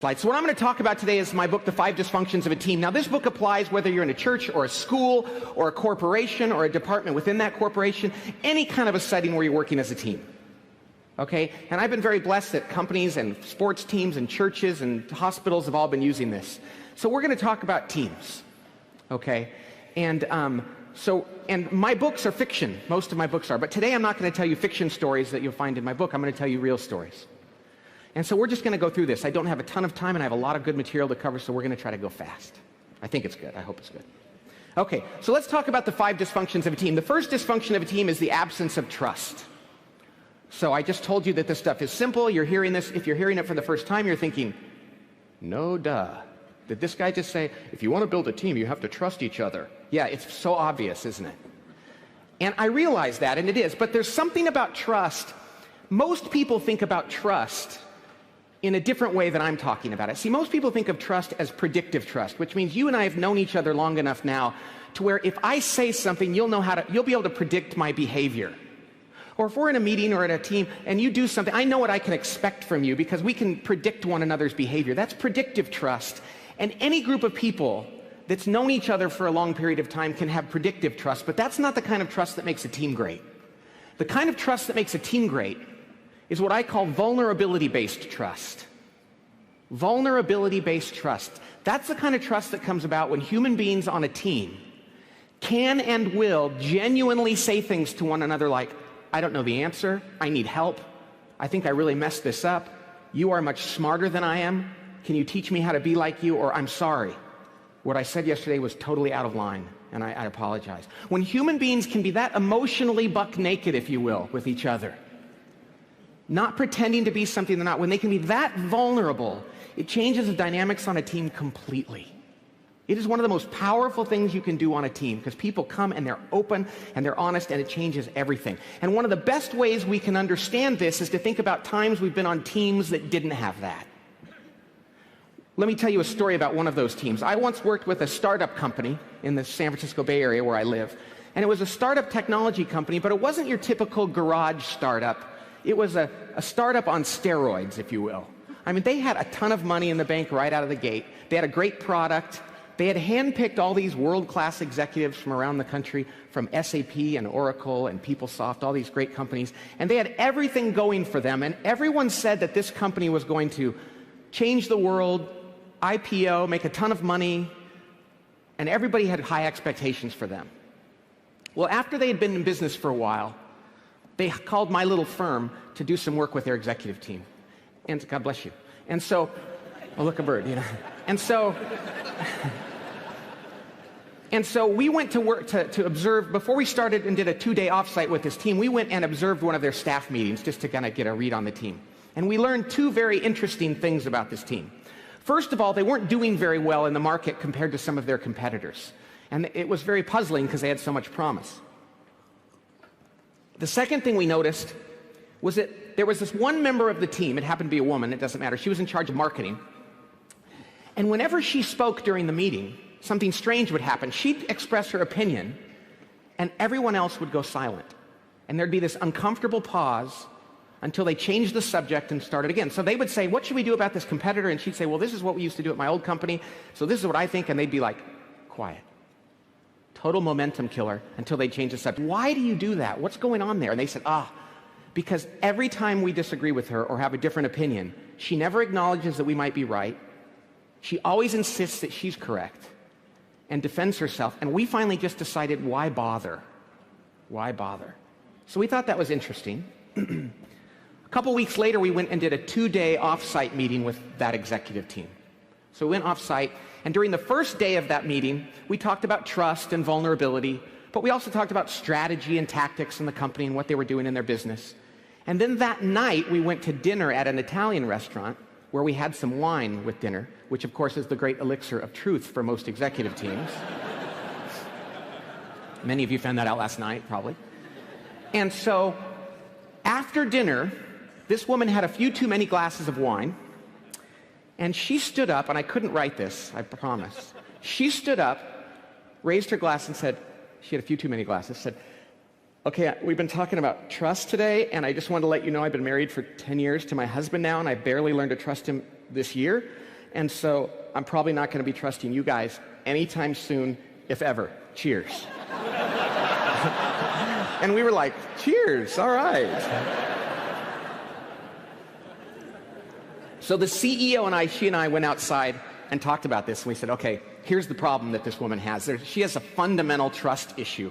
So what I'm going to talk about today is my book, The 5 Dysfunctions of a Team. Now, this book applies whether you're in a church or a school or a corporation or a department within that corporation, any kind of a setting where you're working as a team. Okay? And I've been very blessed that companies and sports teams and churches and hospitals have all been using this. So we're going to talk about teams. Okay? And my books are fiction. Most of my books are. But today I'm not going to tell you fiction stories that you'll find in my book. I'm going to tell you real stories. And so we're just going to go through this. I don't have a ton of time, and I have a lot of good material to cover, so we're going to try to go fast. I think it's good. I hope it's good. Okay, so let's talk about the 5 dysfunctions of a team. The first dysfunction of a team is the absence of trust. So I just told you that this stuff is simple. You're hearing this. If you're hearing it for the first time, you're thinking, no duh. Did this guy just say, if you want to build a team, you have to trust each other? Yeah, it's so obvious, isn't it? And I realize that, and it is. But there's something about trust. Most people think about trust in a different way than I'm talking about it. See, most people think of trust as predictive trust, which means you and I have known each other long enough now to where if I say something, you'll be able to predict my behavior. Or if we're in a meeting or in a team and you do something, I know what I can expect from you because we can predict one another's behavior. That's predictive trust. And any group of people that's known each other for a long period of time can have predictive trust, but that's not the kind of trust that makes a team great. The kind of trust that makes a team great is what I call vulnerability-based trust. Vulnerability-based trust. That's the kind of trust that comes about when human beings on a team can and will genuinely say things to one another like, I don't know the answer, I need help, I think I really messed this up, you are much smarter than I am, can you teach me how to be like you, or I'm sorry, what I said yesterday was totally out of line, and I apologize. When human beings can be that emotionally buck naked, if you will, with each other, not pretending to be something they're not, when they can be that vulnerable, it changes the dynamics on a team completely. It is one of the most powerful things you can do on a team because people come and they're open and they're honest and it changes everything. And one of the best ways we can understand this is to think about times we've been on teams that didn't have that. Let me tell you a story about one of those teams. I once worked with a startup company in the San Francisco Bay Area where I live. And it was a startup technology company, but it wasn't your typical garage startup. It was a startup on steroids, if you will. I mean, they had a ton of money in the bank right out of the gate. They had a great product. They had handpicked all these world-class executives from around the country, from SAP and Oracle and PeopleSoft, all these great companies. And they had everything going for them. And everyone said that this company was going to change the world, IPO, make a ton of money. And everybody had high expectations for them. Well, after they had been in business for a while, they called my little firm to do some work with their executive team. And God bless you. And so, well, look, a bird, you know. And so we went to work to observe, before we started and did a 2-day offsite with this team, we went and observed one of their staff meetings just to kind of get a read on the team. And we learned 2 very interesting things about this team. First of all, they weren't doing very well in the market compared to some of their competitors. And it was very puzzling because they had so much promise. The second thing we noticed was that there was this one member of the team, it happened to be a woman, it doesn't matter, she was in charge of marketing. And whenever she spoke during the meeting, something strange would happen. She'd express her opinion, and everyone else would go silent. And there'd be this uncomfortable pause until they changed the subject and started again. So they would say, what should we do about this competitor? And she'd say, well, this is what we used to do at my old company, so this is what I think, and they'd be like, quiet. Total momentum killer until they change the subject. Why do you do that? What's going on there? And they said, because every time we disagree with her or have a different opinion, she never acknowledges that we might be right. She always insists that she's correct and defends herself. And we finally just decided, why bother? Why bother? So we thought that was interesting. A couple weeks later, we went and did a 2-day off-site meeting with that executive team. So we went off-site, and during the first day of that meeting, we talked about trust and vulnerability, but we also talked about strategy and tactics in the company and what they were doing in their business. And then that night, we went to dinner at an Italian restaurant where we had some wine with dinner, which of course is the great elixir of truth for most executive teams. Many of you found that out last night, probably. And so, after dinner, this woman had a few too many glasses of wine, and she stood up, and I couldn't write this, I promise. She stood up, raised her glass and said, she had a few too many glasses, said, Okay, we've been talking about trust today, and I just wanted to let you know I've been married for 10 years to my husband now, and I barely learned to trust him this year. And so I'm probably not going to be trusting you guys anytime soon, if ever. Cheers. And we were like, cheers, all right. So the CEO she and I went outside and talked about this, and we said, okay, here's the problem that this woman has. She has a fundamental trust issue.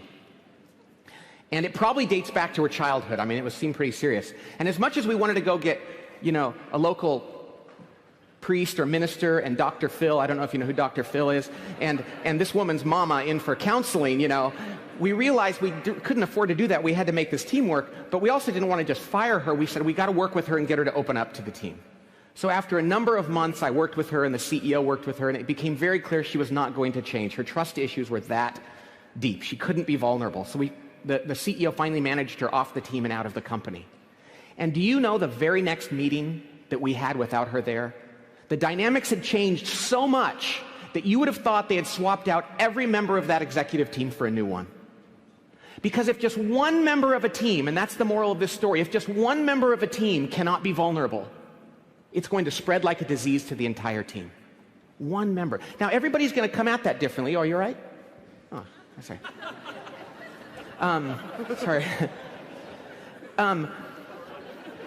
And it probably dates back to her childhood. I mean, seemed pretty serious. And as much as we wanted to go get, a local priest or minister and Dr. Phil, I don't know if you know who Dr. Phil is, and this woman's mama in for counseling, we realized we couldn't afford to do that. We had to make this team work, but we also didn't want to just fire her. We said, we got to work with her and get her to open up to the team. So after a number of months, I worked with her and the CEO worked with her, and it became very clear she was not going to change. Her trust issues were that deep. She couldn't be vulnerable. So the CEO finally managed her off the team and out of the company. And do you know the very next meeting that we had without her there? The dynamics had changed so much that you would have thought they had swapped out every member of that executive team for a new one. Because if just one member of a team, and that's the moral of this story, if just one member of a team cannot be vulnerable, it's going to spread like a disease to the entire team. One member. Now, everybody's going to come at that differently. Oh, you're right? Oh, sorry. Sorry.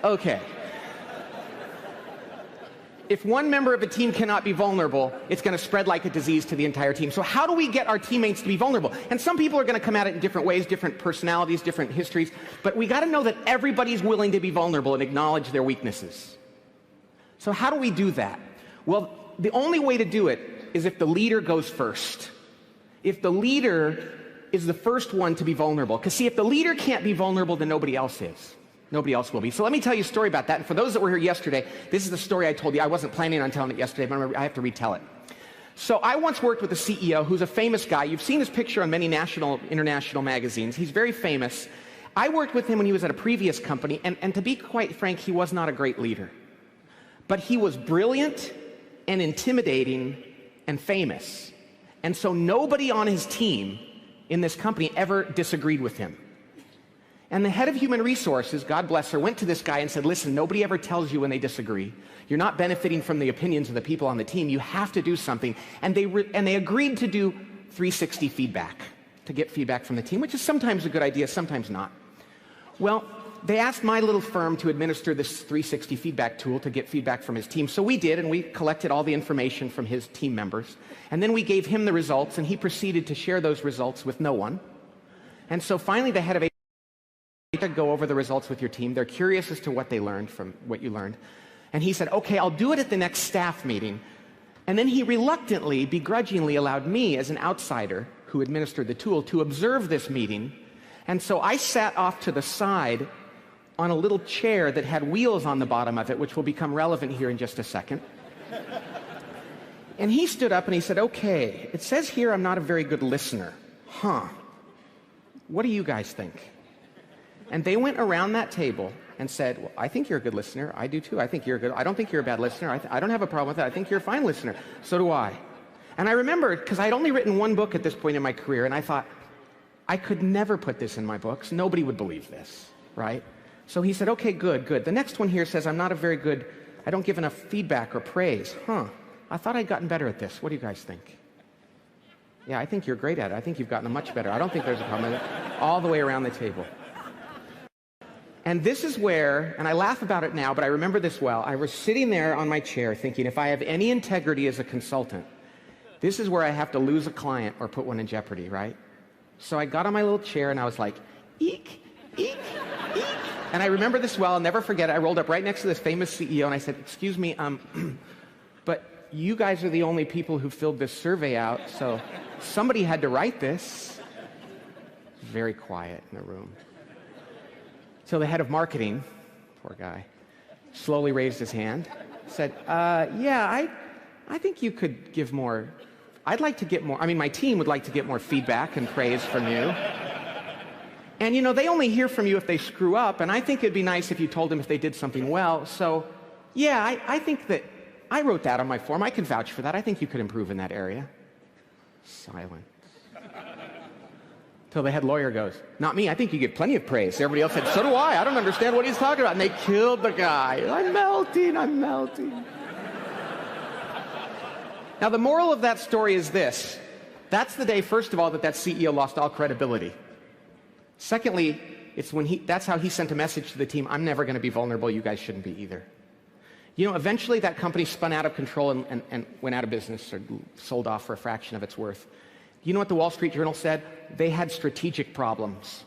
Okay. If one member of a team cannot be vulnerable, it's going to spread like a disease to the entire team. So how do we get our teammates to be vulnerable? And some people are going to come at it in different ways, different personalities, different histories, but we got to know that everybody's willing to be vulnerable and acknowledge their weaknesses. So how do we do that? Well, the only way to do it is if the leader goes first. If the leader is the first one to be vulnerable. Because see, if the leader can't be vulnerable, then nobody else is. Nobody else will be. So let me tell you a story about that. And for those that were here yesterday, this is the story I told you. I wasn't planning on telling it yesterday, but I have to retell it. So I once worked with a CEO who's a famous guy. You've seen his picture on many national, international magazines. He's very famous. I worked with him when he was at a previous company, and to be quite frank, he was not a great leader. But he was brilliant and intimidating and famous. And so nobody on his team in this company ever disagreed with him. And the head of human resources, God bless her, went to this guy and said, listen, nobody ever tells you when they disagree. You're not benefiting from the opinions of the people on the team. You have to do something. And they agreed to do 360 feedback, to get feedback from the team, which is sometimes a good idea, sometimes not. Well, they asked my little firm to administer this 360 feedback tool to get feedback from his team. So we did, and we collected all the information from his team members. And then we gave him the results, and he proceeded to share those results with no one. And so finally the head of HR go over the results with your team. They're curious as to what they learned from what you learned. And he said, okay, I'll do it at the next staff meeting. And then he reluctantly, begrudgingly allowed me as an outsider who administered the tool to observe this meeting. And so I sat off to the side on a little chair that had wheels on the bottom of it, which will become relevant here in just a second. And he stood up and he said, okay, it says here I'm not a very good listener. What do you guys think? And they went around that table and said, well, I think you're a good listener. I do too. I don't think you're a bad listener. I don't have a problem with that. I think you're a fine listener. So do I. And I remember, because I'd only written one book at this point in my career, and I thought, I could never put this in my books. Nobody would believe this, right? So he said, okay, good. The next one here says I don't give enough feedback or praise. I thought I'd gotten better at this. What do you guys think? Yeah, I think you're great at it. I think you've gotten much better. I don't think there's a problem with it. All the way around the table. And this is where, and I laugh about it now, but I remember this well, I was sitting there on my chair thinking, if I have any integrity as a consultant, this is where I have to lose a client or put one in jeopardy, right? So I got on my little chair and I was like, eek, eek, eek. And I remember this well, I'll never forget it. I rolled up right next to this famous CEO and I said, excuse me, but you guys are the only people who filled this survey out, so somebody had to write this. Very quiet in the room. So the head of marketing, poor guy, slowly raised his hand, said, yeah, I think you could give more. I'd like to get more. I mean, my team would like to get more feedback and praise from you. And, you know, they only hear from you if they screw up, and I think it'd be nice if you told them if they did something well. So, yeah, I think that I wrote that on my form. I can vouch for that. I think you could improve in that area. Silence. Till the head lawyer goes, not me, I think you get plenty of praise. Everybody else said, so do I don't understand what he's talking about. And they killed the guy. I'm melting. Now, the moral of that story is this. That's the day, first of all, that CEO lost all credibility. Secondly, it's when that's how he sent a message to the team, I'm never going to be vulnerable, you guys shouldn't be either. You know, eventually that company spun out of control and went out of business or sold off for a fraction of its worth. You know what the Wall Street Journal said? They had strategic problems.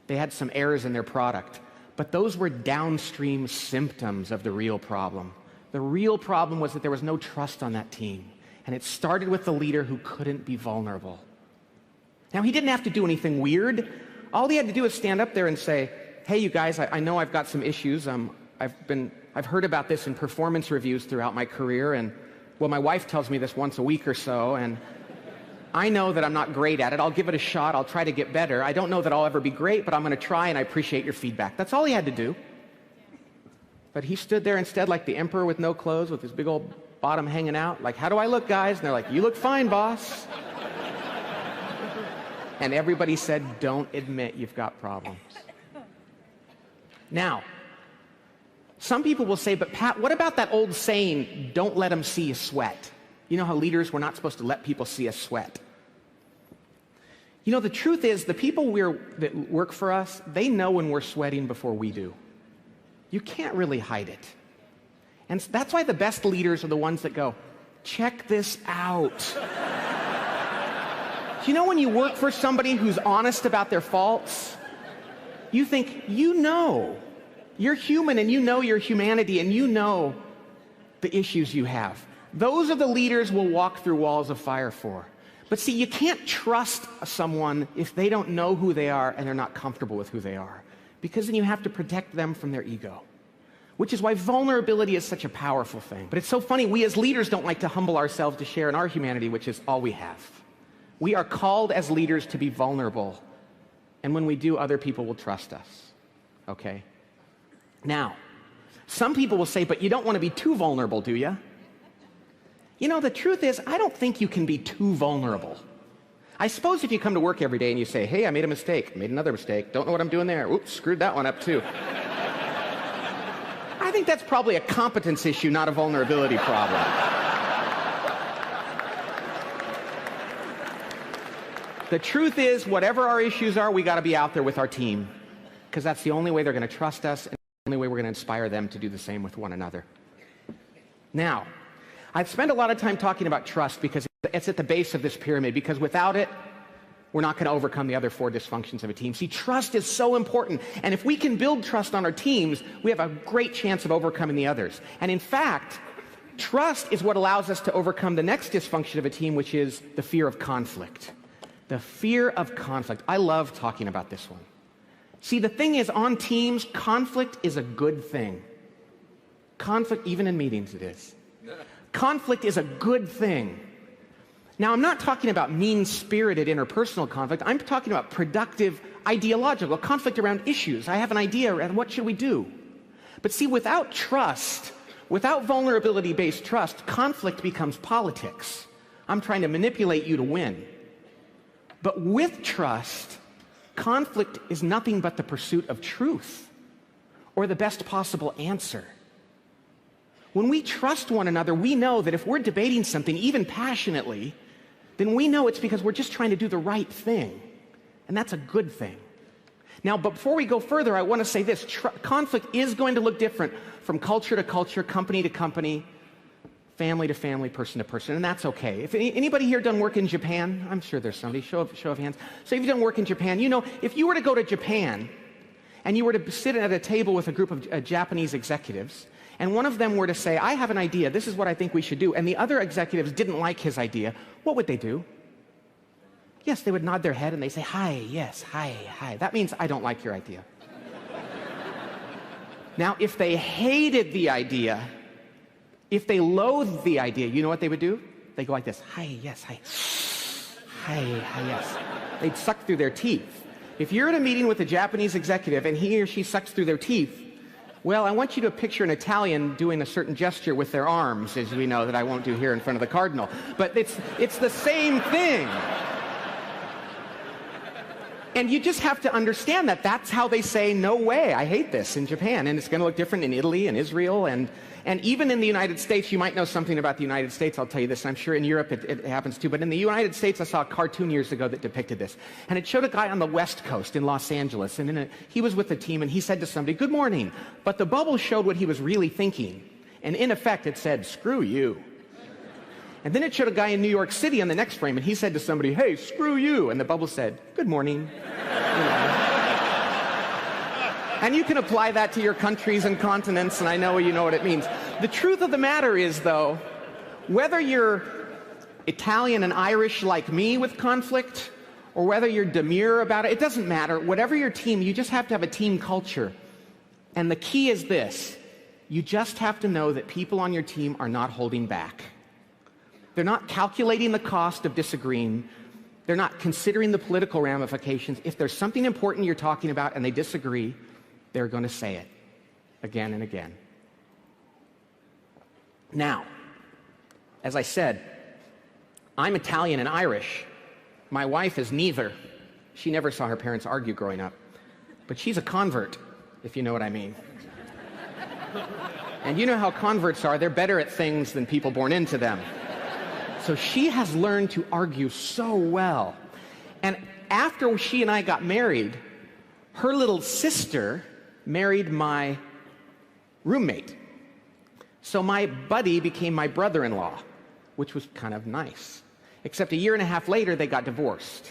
They had some errors in their product. But those were downstream symptoms of the real problem. The real problem was that there was no trust on that team. And it started with the leader who couldn't be vulnerable. Now, he didn't have to do anything weird. All he had to do was stand up there and say, hey, you guys, I know I've got some issues. I've heard about this in performance reviews throughout my career. And, well, my wife tells me this once a week or so. And I know that I'm not great at it. I'll give it a shot. I'll try to get better. I don't know that I'll ever be great, but I'm going to try, and I appreciate your feedback. That's all he had to do. But he stood there instead like the emperor with no clothes, with his big old bottom hanging out. Like, how do I look, guys? And they're like, you look fine, boss. And everybody said, don't admit you've got problems. Now, some people will say, but Pat, what about that old saying, don't let them see you sweat? You know how leaders, we're not supposed to let people see us sweat. You know, the truth is, the people that work for us, they know when we're sweating before we do. You can't really hide it. And that's why the best leaders are the ones that go, check this out. Do you know when you work for somebody who's honest about their faults? You think, you know, you're human and you know your humanity and you know the issues you have. Those are the leaders we'll walk through walls of fire for. But see, you can't trust someone if they don't know who they are and they're not comfortable with who they are. Because then you have to protect them from their ego. Which is why vulnerability is such a powerful thing. But it's so funny, we as leaders don't like to humble ourselves to share in our humanity, which is all we have. We are called as leaders to be vulnerable. And when we do, other people will trust us. Okay? Now, some people will say, but you don't want to be too vulnerable, do you? You know, the truth is, I don't think you can be too vulnerable. I suppose if you come to work every day and you say, hey, I made a mistake, made another mistake, don't know what I'm doing there, oops, screwed that one up too. I think that's probably a competence issue, not a vulnerability problem. The truth is, whatever our issues are, we got to be out there with our team, because that's the only way they're going to trust us and the only way we're going to inspire them to do the same with one another. Now, I've spent a lot of time talking about trust because it's at the base of this pyramid, because without it, we're not going to overcome the other 4 dysfunctions of a team. See, trust is so important, and if we can build trust on our teams, we have a great chance of overcoming the others. And in fact, trust is what allows us to overcome the next dysfunction of a team, which is the fear of conflict. The fear of conflict. I love talking about this one. See, the thing is, on teams, conflict is a good thing. Conflict, even in meetings, it is. Conflict is a good thing. Now, I'm not talking about mean-spirited interpersonal conflict. I'm talking about productive, ideological conflict around issues. I have an idea, and what should we do? But see, without trust, without vulnerability-based trust, conflict becomes politics. I'm trying to manipulate you to win. But with trust, conflict is nothing but the pursuit of truth or the best possible answer. When we trust one another, we know that if we're debating something, even passionately, then we know it's because we're just trying to do the right thing. And that's a good thing. Now, but before we go further, I want to say this. Conflict is going to look different from culture to culture, company to company, family to family, person to person, and that's okay. If anybody here done work in Japan? I'm sure there's somebody. Show of hands. So if you've done work in Japan, you know, if you were to go to Japan and you were to sit at a table with a group of Japanese executives, and one of them were to say, I have an idea, this is what I think we should do, and the other executives didn't like his idea, what would they do? Yes, they would nod their head and they say, hi, yes, hi, hi. That means I don't like your idea. Now, if they hated the idea, if they loathed the idea, you know what they would do? They go like this, hi, yes, hi, hi, hi, yes. They'd suck through their teeth. If you're at a meeting with a Japanese executive and he or she sucks through their teeth, well, I want you to picture an Italian doing a certain gesture with their arms, as we know that I won't do here in front of the cardinal. But it's the same thing. And you just have to understand that that's how they say, no way, I hate this in Japan. And it's going to look different in Italy and Israel. And even in the United States, you might know something about the United States, I'll tell you this, and I'm sure in Europe it happens too. But in the United States, I saw a cartoon years ago that depicted this. And it showed a guy on the West Coast in Los Angeles. And he was with the team, and he said to somebody, good morning. But the bubble showed what he was really thinking. And in effect, it said, screw you. And then it showed a guy in New York City on the next frame, and he said to somebody, hey, screw you. And the bubble said, good morning. And you can apply that to your countries and continents, and I know you know what it means. The truth of the matter is, though, whether you're Italian and Irish like me with conflict, or whether you're demure about it, it doesn't matter. Whatever your team, you just have to have a team culture. And the key is this. You just have to know that people on your team are not holding back. They're not calculating the cost of disagreeing. They're not considering the political ramifications. If there's something important you're talking about and they disagree, they're going to say it again and again. Now, as I said, I'm Italian and Irish. My wife is neither. She never saw her parents argue growing up. But she's a convert, if you know what I mean. And you know how converts are. They're better at things than people born into them. So she has learned to argue so well. And after she and I got married, her little sister married my roommate. So my buddy became my brother-in-law, which was kind of nice. Except a year and a half later, they got divorced.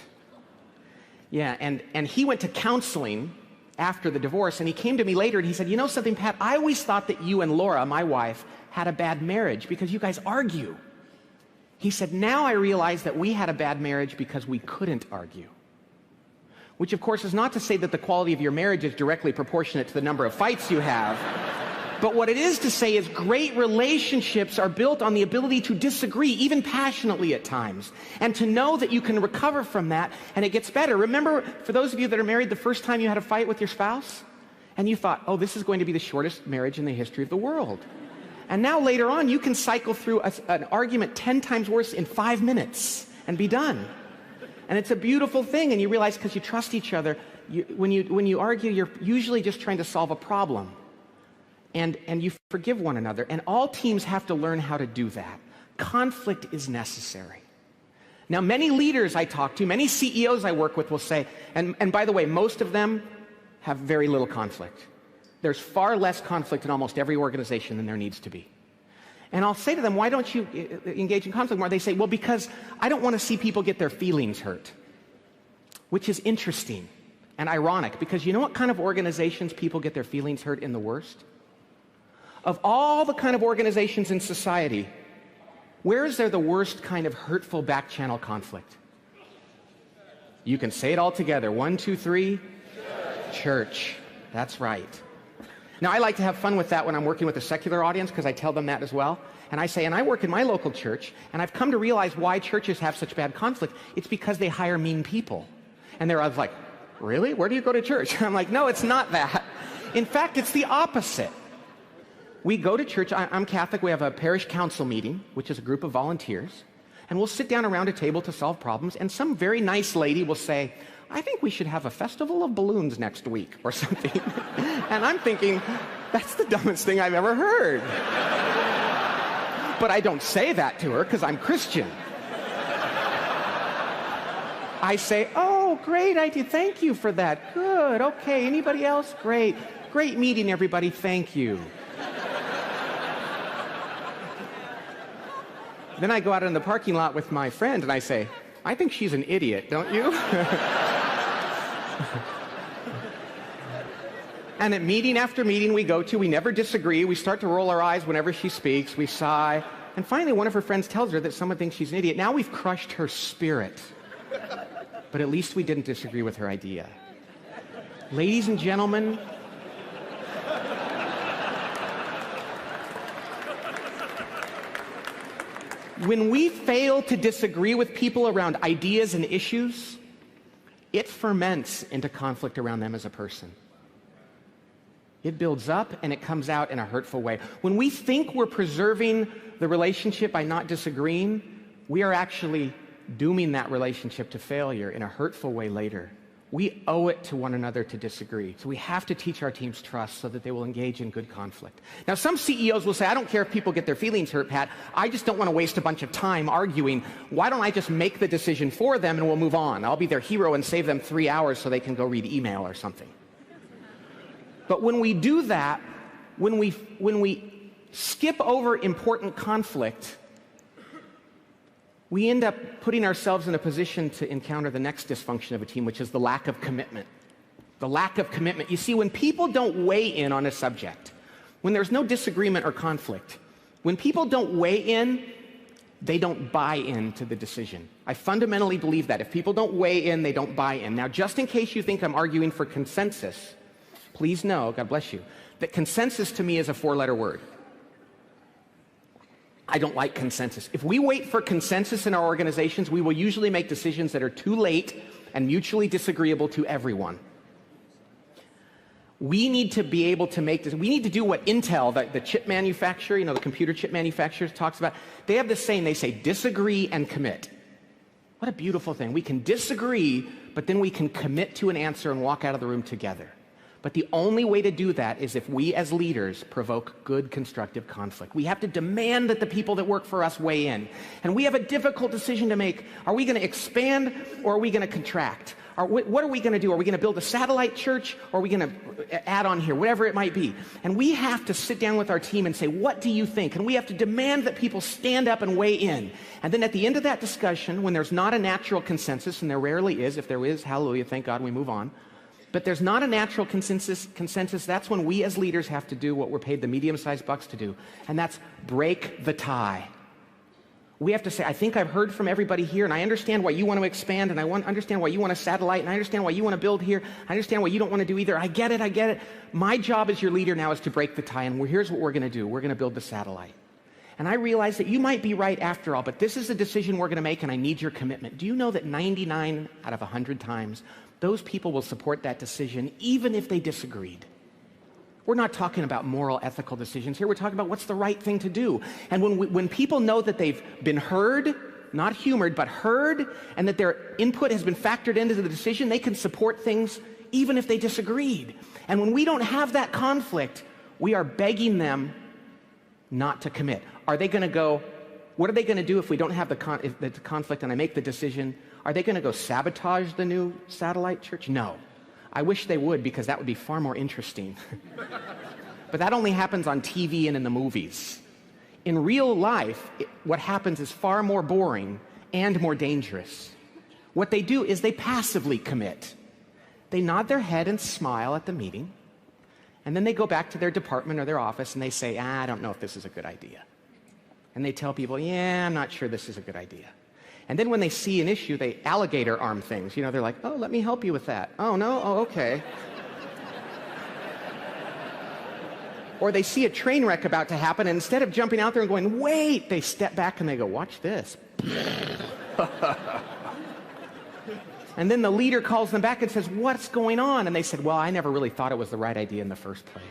Yeah, and he went to counseling after the divorce, and he came to me later and he said, you know something, Pat, I always thought that you and Laura, my wife, had a bad marriage because you guys argue. He said, now I realize that we had a bad marriage because we couldn't argue. Which, of course, is not to say that the quality of your marriage is directly proportionate to the number of fights you have. But what it is to say is great relationships are built on the ability to disagree, even passionately at times, and to know that you can recover from that, and it gets better. Remember, for those of you that are married, the first time you had a fight with your spouse, and you thought, oh, this is going to be the shortest marriage in the history of the world. And now later on, you can cycle through an argument 10 times worse in 5 minutes and be done. And it's a beautiful thing, and you realize because you trust each other, when you argue, you're usually just trying to solve a problem. And you forgive one another. And all teams have to learn how to do that. Conflict is necessary. Now, many leaders I talk to, many CEOs I work with will say, and by the way, most of them have very little conflict. There's far less conflict in almost every organization than there needs to be. And I'll say to them, why don't you engage in conflict more? They say, well, because I don't want to see people get their feelings hurt. Which is interesting and ironic, because you know what kind of organizations people get their feelings hurt in the worst? Of all the kind of organizations in society, where is there the worst kind of hurtful back-channel conflict? You can say it all together. 1, 2, 3. Church. That's right. Now, I like to have fun with that when I'm working with a secular audience, because I tell them that as well. And I say, and I work in my local church, and I've come to realize why churches have such bad conflict. It's because they hire mean people. And they're always like, really? Where do you go to church? I'm like, no, it's not that. In fact, it's the opposite. We go to church. I'm Catholic. We have a parish council meeting, which is a group of volunteers. And we'll sit down around a table to solve problems. And some very nice lady will say, I think we should have a festival of balloons next week or something. And I'm thinking, that's the dumbest thing I've ever heard. But I don't say that to her because I'm Christian. I say, oh, great idea. Thank you for that. Good. Okay. Anybody else? Great. Great meeting, everybody. Thank you. Then I go out in the parking lot with my friend and I say, I think she's an idiot, don't you? And at meeting after meeting we go to, we never disagree. We start to roll our eyes whenever she speaks. We sigh. And finally, one of her friends tells her that someone thinks she's an idiot. Now we've crushed her spirit. But at least we didn't disagree with her idea. Ladies and gentlemen, when we fail to disagree with people around ideas and issues, it ferments into conflict around them as a person. It builds up and it comes out in a hurtful way. When we think we're preserving the relationship by not disagreeing, we are actually dooming that relationship to failure in a hurtful way later We owe it to one another to disagree. So we have to teach our teams trust so that they will engage in good conflict. Now, some CEOs will say, I don't care if people get their feelings hurt, Pat. I just don't want to waste a bunch of time arguing. Why don't I just make the decision for them and we'll move on? I'll be their hero and save them 3 hours so they can go read email or something. But when we do that, when we skip over important conflict, we end up putting ourselves in a position to encounter the next dysfunction of a team, which is the lack of commitment. The lack of commitment. You see, when people don't weigh in on a subject, when there's no disagreement or conflict, when people don't weigh in, they don't buy into the decision. I fundamentally believe that. If people don't weigh in, they don't buy in. Now, just in case you think I'm arguing for consensus, please know, God bless you, that consensus to me is a 4-letter word. I don't like consensus. If we wait for consensus in our organizations, we will usually make decisions that are too late and mutually disagreeable to everyone. We need to be able to make this. We need to do what Intel, the chip manufacturer, the computer chip manufacturer talks about. They have this saying, they say, disagree and commit. What a beautiful thing. We can disagree, but then we can commit to an answer and walk out of the room together. But the only way to do that is if we as leaders provoke good, constructive conflict. We have to demand that the people that work for us weigh in. And we have a difficult decision to make. Are we going to expand or are we going to contract? What are we going to do? Are we going to build a satellite church or are we going to add on here? Whatever it might be. And we have to sit down with our team and say, what do you think? And we have to demand that people stand up and weigh in. And then at the end of that discussion, when there's not a natural consensus, and there rarely is, if there is, hallelujah, thank God, we move on. But there's not a natural consensus, that's when we as leaders have to do what we're paid the medium-sized bucks to do, and that's break the tie. We have to say, I think I've heard from everybody here, and I understand why you want to expand, and understand why you want a satellite, and I understand why you want to build here. I understand why you don't want to do either. I get it. My job as your leader now is to break the tie, and here's what we're going to do. We're going to build the satellite. And I realize that you might be right after all, but this is a decision we're going to make, and I need your commitment. Do you know that 99 out of 100 times, those people will support that decision even if they disagreed? We're not talking about moral, ethical decisions here. We're talking about what's the right thing to do. And when people know that they've been heard, not humored, but heard, and that their input has been factored into the decision, they can support things even if they disagreed. And when we don't have that conflict, we are begging them not to commit. Are they going to go, what are they going to do if we don't have the conflict and I make the decision? Are they going to go sabotage the new satellite church? No. I wish they would, because that would be far more interesting. But that only happens on TV and in the movies. In real life, what happens is far more boring and more dangerous. What they do is they passively commit. They nod their head and smile at the meeting, and then they go back to their department or their office and they say, I don't know if this is a good idea. And they tell people, yeah, I'm not sure this is a good idea. And then when they see an issue, they alligator arm things. They're like, oh, let me help you with that. Oh, no? Oh, okay. Or they see a train wreck about to happen, and instead of jumping out there and going, wait, they step back and they go, watch this. And then the leader calls them back and says, what's going on? And they said, well, I never really thought it was the right idea in the first place.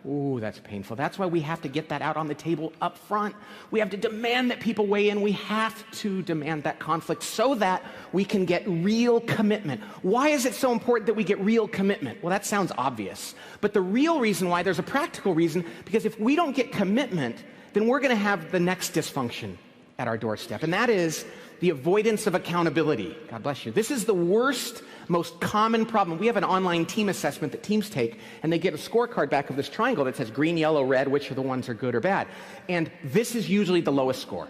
Ooh, that's painful. That's why we have to get that out on the table up front. We have to demand that people weigh in. We have to demand that conflict so that we can get real commitment. Why is it so important that we get real commitment? Well, that sounds obvious. But the real reason why, there's a practical reason, because if we don't get commitment, then we're going to have the next dysfunction at our doorstep, and that is the avoidance of accountability. God bless you. This is the worst, most common problem. We have an online team assessment that teams take, and they get a scorecard back of this triangle that says green, yellow, red, which are the ones that are good or bad. And this is usually the lowest score.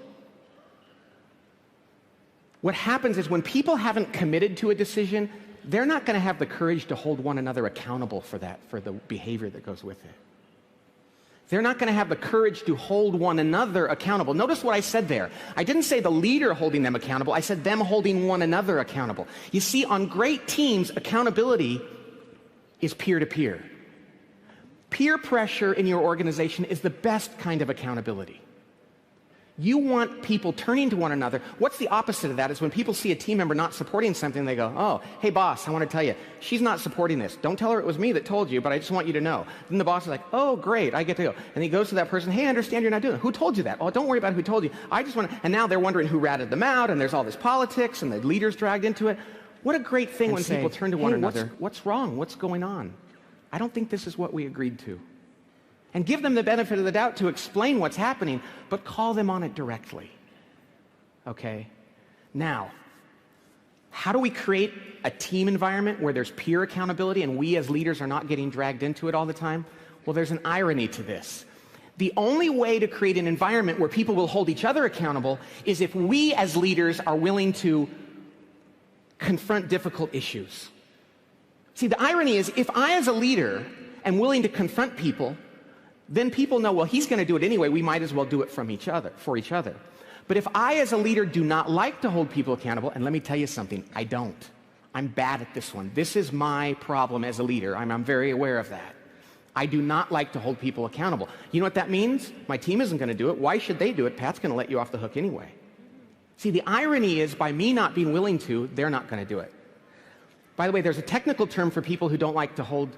What happens is when people haven't committed to a decision, they're not going to have the courage to hold one another accountable for that, for the behavior that goes with it. They're not going to have the courage to hold one another accountable. Notice what I said there. I didn't say the leader holding them accountable. I said them holding one another accountable. You see, on great teams, accountability is peer-to-peer. Peer pressure in your organization is the best kind of accountability. You want people turning to one another. What's the opposite of that? Is when people see a team member not supporting something, they go, oh, hey boss, I want to tell you, she's not supporting this. Don't tell her it was me that told you, but I just want you to know. Then the boss is like, oh, great, I get to go. And he goes to that person, hey, I understand you're not doing it. Who told you that? Oh, don't worry about who told you. I just want to, and now they're wondering who ratted them out, and there's all this politics, and the leader's dragged into it. What a great thing when people turn to one another. What's wrong? What's going on? I don't think this is what we agreed to. And give them the benefit of the doubt to explain what's happening, but call them on it directly. Okay? Now, how do we create a team environment where there's peer accountability and we as leaders are not getting dragged into it all the time? Well, there's an irony to this. The only way to create an environment where people will hold each other accountable is if we as leaders are willing to confront difficult issues. See, the irony is if I as a leader am willing to confront people, then people know, well, he's going to do it anyway, we might as well do it for each other. But if I as a leader do not like to hold people accountable, and let me tell you something, I don't. I'm bad at this one. This is my problem as a leader. I'm very aware of that. I do not like to hold people accountable. You know what that means? My team isn't going to do it. Why should they do it? Pat's going to let you off the hook anyway. See, the irony is by me not being willing to, they're not going to do it. By the way, there's a technical term for people who don't like to hold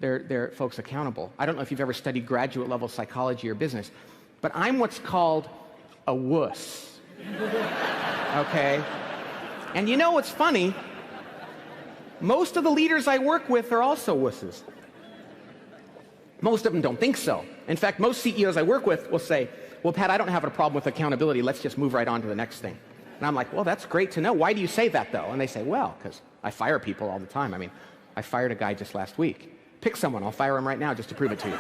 their folks accountable. I don't know if you've ever studied graduate level psychology or business, but I'm what's called a wuss. Okay? And you know what's funny? Most of the leaders I work with are also wusses. Most of them don't think so. In fact, most CEOs I work with will say, well, Pat, I don't have a problem with accountability. Let's just move right on to the next thing. And I'm like, well, that's great to know. Why do you say that, though? And they say, well, because I fire people all the time. I mean, I fired a guy just last week. Pick someone. I'll fire him right now just to prove it to you.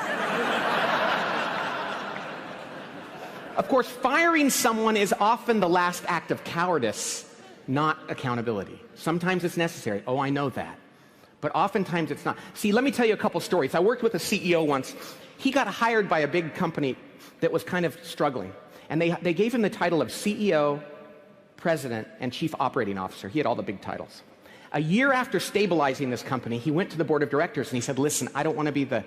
Of course, firing someone is often the last act of cowardice, not accountability. Sometimes it's necessary. Oh, I know that. But oftentimes it's not. See, let me tell you a couple stories. I worked with a CEO once. He got hired by a big company that was kind of struggling. And they gave him the title of CEO, President, and Chief Operating Officer. He had all the big titles. A year after stabilizing this company, he went to the board of directors and he said, listen, I don't want to be the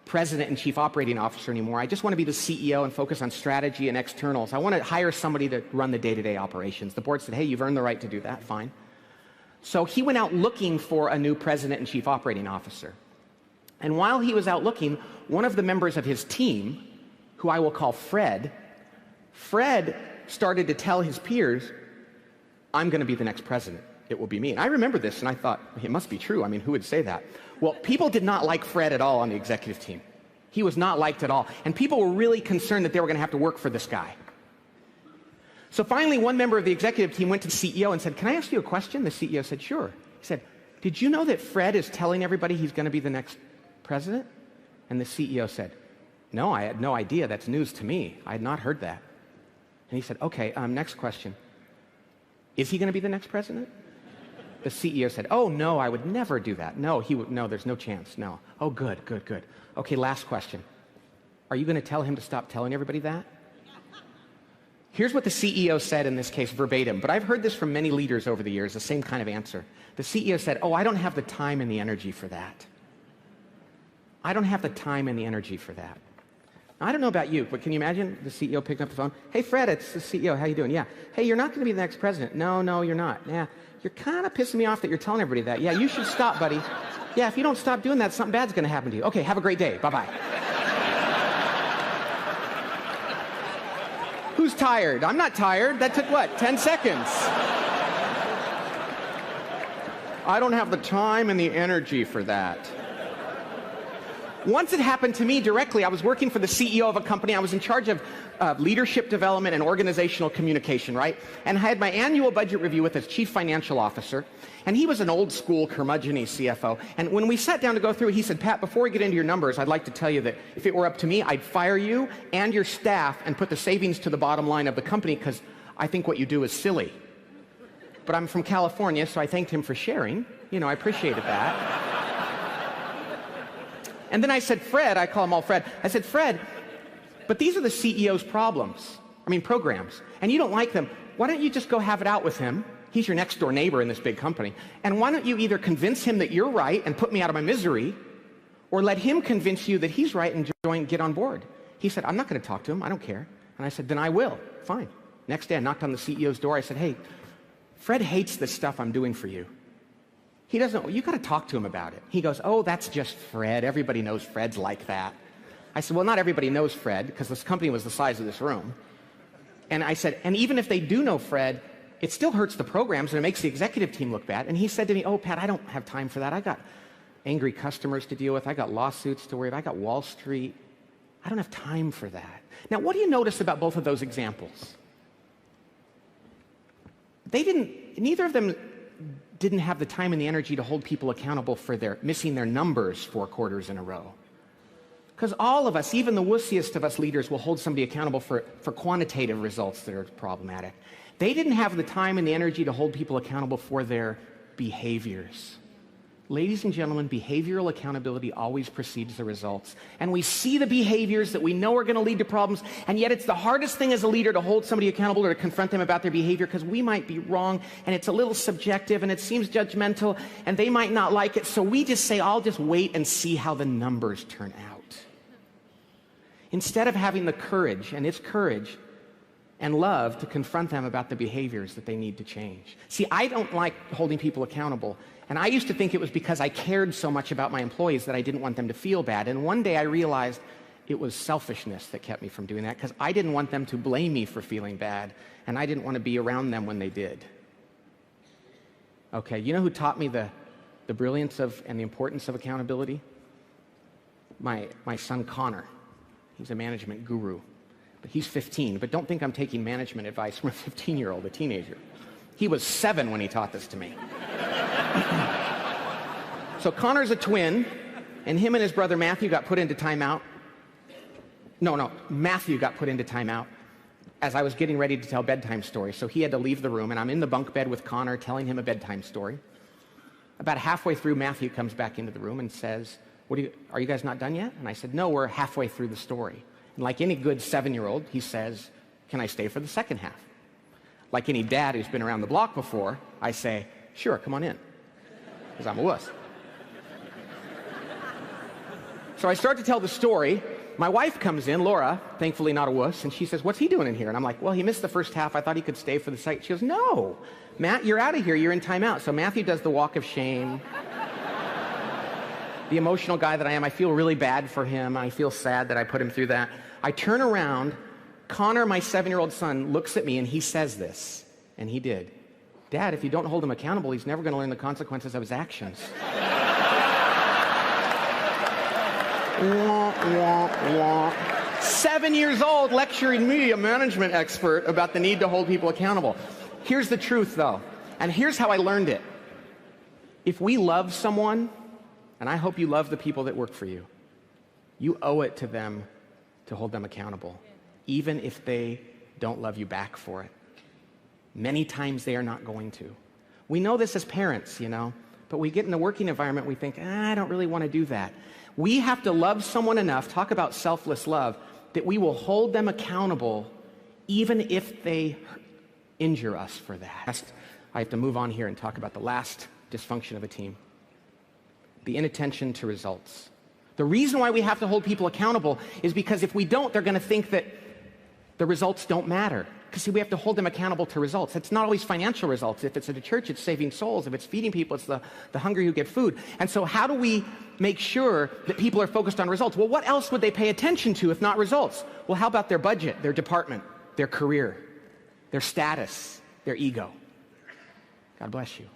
President and Chief Operating Officer anymore. I just want to be the CEO and focus on strategy and externals. I want to hire somebody to run the day-to-day operations. The board said, hey, you've earned the right to do that. Fine. So he went out looking for a new President and Chief Operating Officer. And while he was out looking, one of the members of his team, who I will call Fred started to tell his peers, I'm going to be the next president. It will be me. And I remember this, and I thought, it must be true. I mean, who would say that? Well, people did not like Fred at all on the executive team. He was not liked at all. And people were really concerned that they were going to have to work for this guy. So finally, one member of the executive team went to the CEO and said, can I ask you a question? The CEO said, sure. He said, did you know that Fred is telling everybody he's going to be the next president? And the CEO said, no, I had no idea. That's news to me. I had not heard that. And he said, okay, next question. Is he going to be the next president? The CEO said, oh, no, I would never do that. No, no, there's no chance. No. Oh, good. Okay, last question. Are you going to tell him to stop telling everybody that? Here's what the CEO said in this case verbatim, but I've heard this from many leaders over the years, the same kind of answer. The CEO said, oh, I don't have the time and the energy for that. I don't have the time and the energy for that. Now, I don't know about you, but can you imagine the CEO picking up the phone? Hey, Fred, it's the CEO. How you doing? Yeah. Hey, you're not going to be the next president. No, you're not. Yeah. You're kind of pissing me off that you're telling everybody that. Yeah, you should stop, buddy. Yeah, if you don't stop doing that, something bad's going to happen to you. Okay, have a great day. Bye-bye. Who's tired? I'm not tired. That took what, 10 seconds? I don't have the time and the energy for that. Once it happened to me directly. I was working for the CEO of a company. I was in charge of leadership development and organizational communication, right? And I had my annual budget review with his chief financial officer. And he was an old school curmudgeon-y CFO. And when we sat down to go through it, he said, Pat, before we get into your numbers, I'd like to tell you that if it were up to me, I'd fire you and your staff and put the savings to the bottom line of the company because I think what you do is silly. But I'm from California, so I thanked him for sharing. You know, I appreciated that. And then I said, Fred, I call him all Fred. I said, Fred, but these are the CEO's programs, and you don't like them. Why don't you just go have it out with him? He's your next door neighbor in this big company. And why don't you either convince him that you're right and put me out of my misery, or let him convince you that he's right and get on board? He said, I'm not going to talk to him. I don't care. And I said, then I will. Fine. Next day, I knocked on the CEO's door. I said, hey, Fred hates the stuff I'm doing for you. He doesn't, you got to talk to him about it. He goes, oh, that's just Fred. Everybody knows Fred's like that. I said, well, not everybody knows Fred because this company was the size of this room. And I said, and even if they do know Fred, it still hurts the programs and it makes the executive team look bad. And he said to me, oh, Pat, I don't have time for that. I got angry customers to deal with. I got lawsuits to worry about. I got Wall Street. I don't have time for that. Now, what do you notice about both of those examples? Neither of them didn't have the time and the energy to hold people accountable for missing their numbers 4 quarters in a row. Because all of us, even the wussiest of us leaders, will hold somebody accountable for quantitative results that are problematic. They didn't have the time and the energy to hold people accountable for their behaviors. Ladies and gentlemen, behavioral accountability always precedes the results. And we see the behaviors that we know are going to lead to problems, and yet it's the hardest thing as a leader to hold somebody accountable or to confront them about their behavior, because we might be wrong, and it's a little subjective, and it seems judgmental, and they might not like it. So we just say, I'll just wait and see how the numbers turn out. Instead of having the courage, and it's courage, and love to confront them about the behaviors that they need to change. See, I don't like holding people accountable. And I used to think it was because I cared so much about my employees that I didn't want them to feel bad. And one day I realized it was selfishness that kept me from doing that, because I didn't want them to blame me for feeling bad, and I didn't want to be around them when they did. Okay, you know who taught me the brilliance of and the importance of accountability? My son Connor. He's a management guru. But he's 15. But don't think I'm taking management advice from a 15-year-old, a teenager. He was 7 when he taught this to me. So Connor's a twin, and him and his brother Matthew got put into timeout. Matthew got put into timeout as I was getting ready to tell bedtime stories. So he had to leave the room, and I'm in the bunk bed with Connor telling him a bedtime story. About halfway through, Matthew comes back into the room and says, are you guys not done yet? And I said, no, we're halfway through the story. And like any good 7-year-old, he says, can I stay for the second half? Like any dad who's been around the block before, I say, sure, come on in, because I'm a wuss. So I start to tell the story. My wife comes in, Laura, thankfully not a wuss, and she says, what's he doing in here? And I'm like, well, he missed the first half. I thought he could stay for the second. She goes, no, Matt, you're out of here. You're in timeout. So Matthew does the walk of shame. The emotional guy that I am, I feel really bad for him. I feel sad that I put him through that. I turn around. Connor, my 7-year-old son, looks at me, and he says this, and he did. Dad, if you don't hold him accountable, he's never going to learn the consequences of his actions. Wah, wah, wah. 7 years old, lecturing me, a management expert, about the need to hold people accountable. Here's the truth, though, and here's how I learned it. If we love someone, and I hope you love the people that work for you, you owe it to them to hold them accountable, even if they don't love you back for it. Many times they are not going to. We know this as parents, but we get in the working environment, we think, I don't really want to do that. We have to love someone enough, talk about selfless love, that we will hold them accountable even if they injure us for that. I have to move on here and talk about the last dysfunction of a team. The inattention to results. The reason why we have to hold people accountable is because if we don't, they're going to think that the results don't matter. Because see, we have to hold them accountable to results. It's not always financial results. If it's at a church, it's saving souls. If it's feeding people, it's the hungry who get food. And so how do we make sure that people are focused on results? Well, what else would they pay attention to if not results? Well, how about their budget, their department, their career, their status, their ego? God bless you.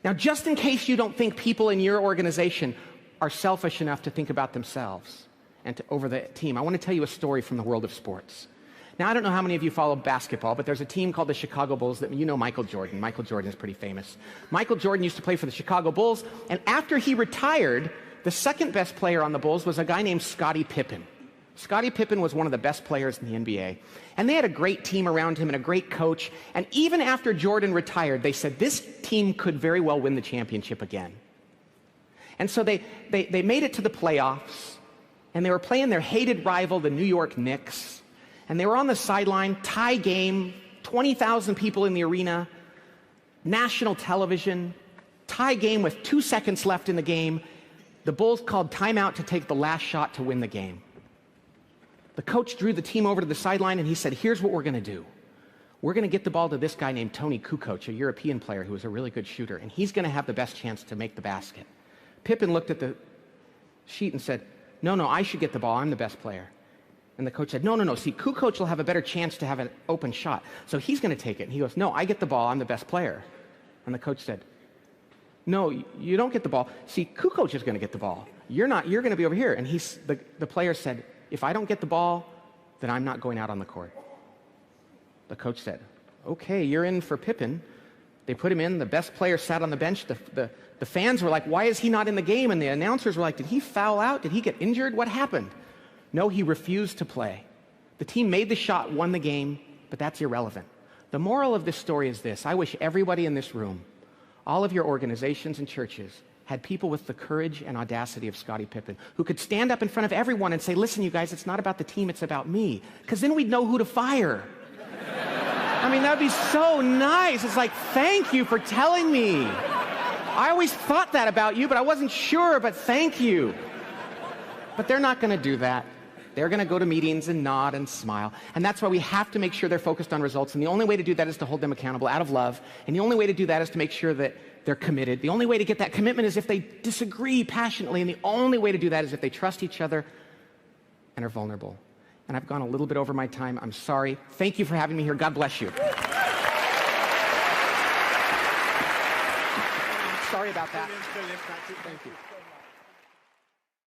Now, just in case you don't think people in your organization are selfish enough to think about themselves and over the team, I want to tell you a story from the world of sports. Now, I don't know how many of you follow basketball, but there's a team called the Chicago Bulls that you know Michael Jordan. Michael Jordan is pretty famous. Michael Jordan used to play for the Chicago Bulls, and after he retired, the second best player on the Bulls was a guy named Scottie Pippen. Scottie Pippen was one of the best players in the NBA, and they had a great team around him and a great coach, and even after Jordan retired, they said this team could very well win the championship again. And so they made it to the playoffs, and they were playing their hated rival, the New York Knicks. And they were on the sideline, tie game, 20,000 people in the arena, national television, tie game with 2 seconds left in the game. The Bulls called timeout to take the last shot to win the game. The coach drew the team over to the sideline and he said, here's what we're going to do. We're going to get the ball to this guy named Tony Kukoc, a European player who was a really good shooter, and he's going to have the best chance to make the basket. Pippen looked at the sheet and said, no, I should get the ball. I'm the best player. And the coach said, no. See, coach will have a better chance to have an open shot. So he's going to take it. And he goes, no, I get the ball. I'm the best player. And the coach said, no, you don't get the ball. See, coach is going to get the ball. You're not. You're going to be over here. And the player said, if I don't get the ball, then I'm not going out on the court. The coach said, okay, you're in for Pippen. They put him in. The best player sat on the bench. The fans were like, why is he not in the game? And the announcers were like, did he foul out? Did he get injured? What happened? No, he refused to play. The team made the shot, won the game, but that's irrelevant. The moral of this story is this. I wish everybody in this room, all of your organizations and churches, had people with the courage and audacity of Scottie Pippen, who could stand up in front of everyone and say, listen, you guys, it's not about the team, it's about me. Because then we'd know who to fire. I mean, that would be so nice. It's like, thank you for telling me. I always thought that about you, but I wasn't sure, but thank you. But they're not going to do that. They're going to go to meetings and nod and smile. And that's why we have to make sure they're focused on results. And the only way to do that is to hold them accountable out of love. And the only way to do that is to make sure that they're committed. The only way to get that commitment is if they disagree passionately. And the only way to do that is if they trust each other and are vulnerable. And I've gone a little bit over my time. I'm sorry. Thank you for having me here. God bless you. Sorry about that. Thank you.